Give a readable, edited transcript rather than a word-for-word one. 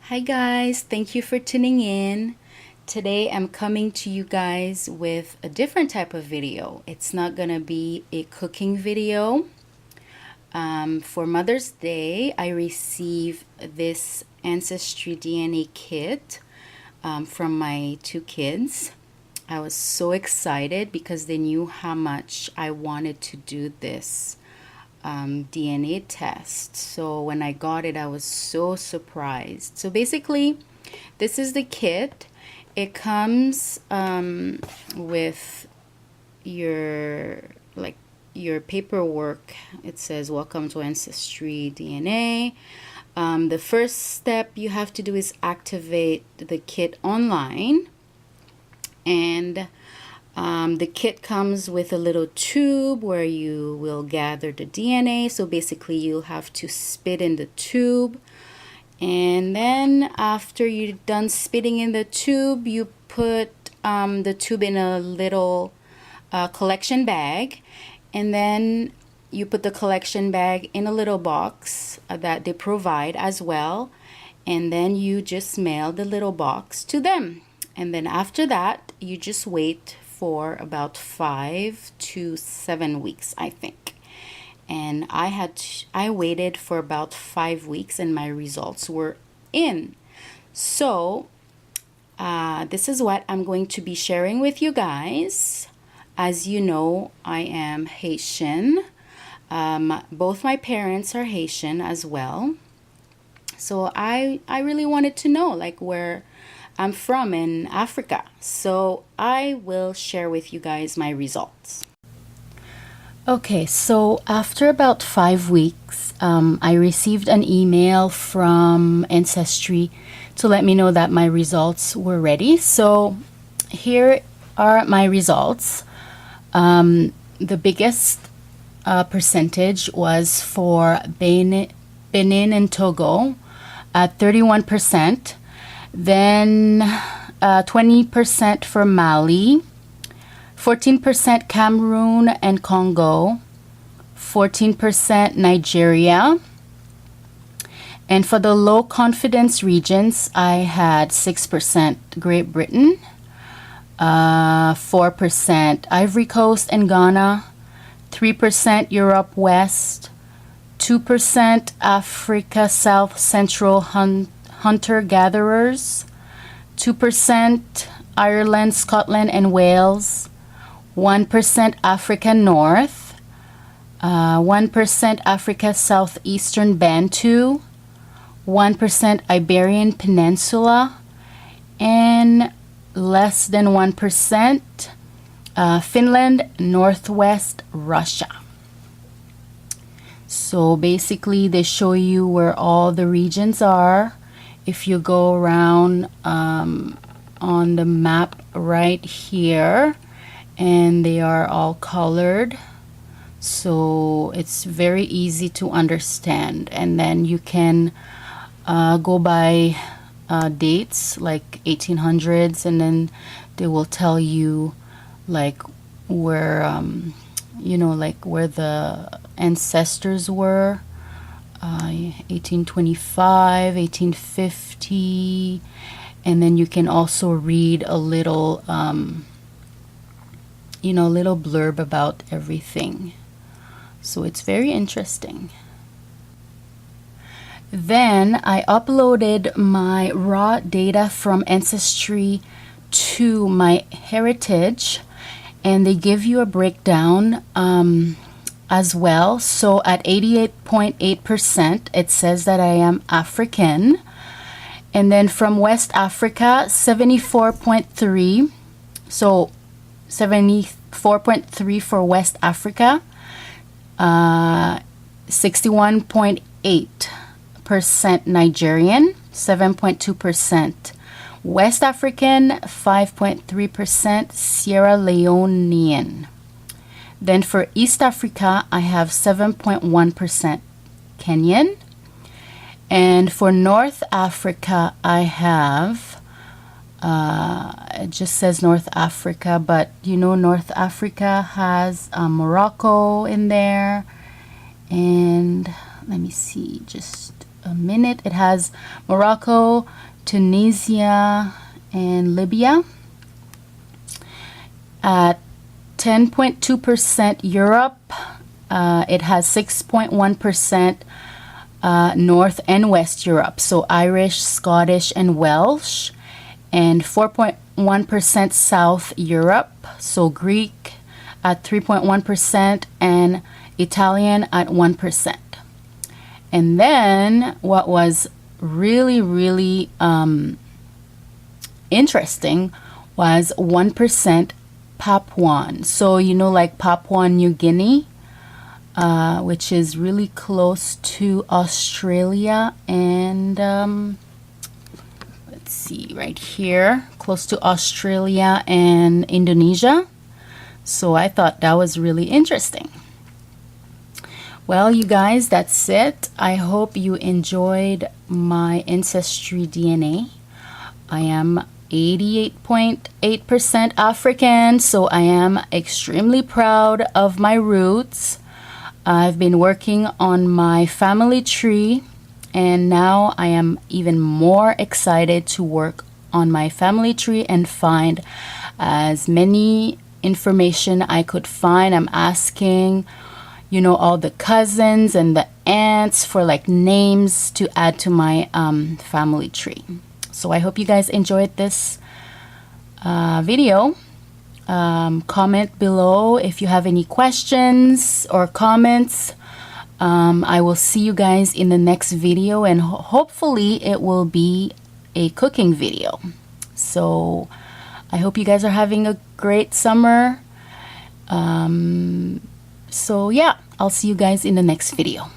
Hi guys, thank you for tuning in. Today I'm coming to you guys with a different type of video. It's not gonna be a cooking video. For Mother's Day, I received this Ancestry DNA kit from my two kids. I was so excited because they knew how much I wanted to do this DNA test. So when I got it, I was so surprised. So basically, this is the kit. It comes with your your paperwork. It says welcome to Ancestry DNA. The first step you have to do is activate the kit online, and the kit comes with a little tube where you will gather the DNA. So basically you'll have to spit in the tube, and then after you're done spitting in the tube, you put the tube in a little collection bag, and then you put the collection bag in a little box that they provide as well, and then you just mail the little box to them. And then after that, you just wait for about 5 to 7 weeks, I think. And I waited for about 5 weeks and my results were in. So this is what I'm going to be sharing with you guys. As you know, I am Haitian. Both my parents are Haitian as well. So I really wanted to know where I'm from in Africa. So I will share with you guys my results. Okay, so after about 5 weeks, I received an email from Ancestry to let me know that my results were ready. So here are my results. The biggest percentage was for Benin and Togo at 31%. Then 20% for Mali, 14% Cameroon and Congo, 14% Nigeria. And for the low confidence regions, I had 6% Great Britain, 4% Ivory Coast and Ghana, 3% Europe West, 2% Africa South Central hunter-gatherers, 2% Ireland, Scotland, and Wales, 1% Africa North, 1% Africa Southeastern Bantu, 1% Iberian Peninsula, and less than 1% Finland, Northwest Russia. So basically they show you where all the regions are. If you go around on the map right here, and they are all colored, so it's very easy to understand. And then you can go by dates like 1800s, and then they will tell you where where the ancestors were. 1825, 1850, and then you can also read a little little blurb about everything. So it's very interesting. Then I uploaded my raw data from Ancestry to my Heritage, and they give you a breakdown as well. So at 88.8%, it says that I am African. And then from West Africa, 74.3. So 74.3 for West Africa, 61.8% Nigerian, 7.2% West African, 5.3% Sierra Leonean. Then for East Africa, I have 7.1% Kenyan. And for North Africa, I have, it just says North Africa, but North Africa has Morocco in there. And let me see, just a minute. It has Morocco, Tunisia, and Libya. At 10.2% Europe. It has 6.1% North and West Europe, so Irish, Scottish, and Welsh, and 4.1% South Europe, so Greek at 3.1% and Italian at 1%. And then what was really interesting was 1% Papuan. So like Papua New Guinea, which is really close to Australia and let's see right here, close to Australia and Indonesia. So I thought that was really interesting. Well, you guys, that's it. I hope you enjoyed my ancestry DNA. I am 88.8% African, so I am extremely proud of my roots. I've been working on my family tree, and now I am even more excited to work on my family tree and find as many information I could find. I'm asking, all the cousins and the aunts for like names to add to my family tree. So I hope you guys enjoyed this video. Comment below if you have any questions or comments. I will see you guys in the next video, and hopefully it will be a cooking video. So I hope you guys are having a great summer. So yeah, I'll see you guys in the next video.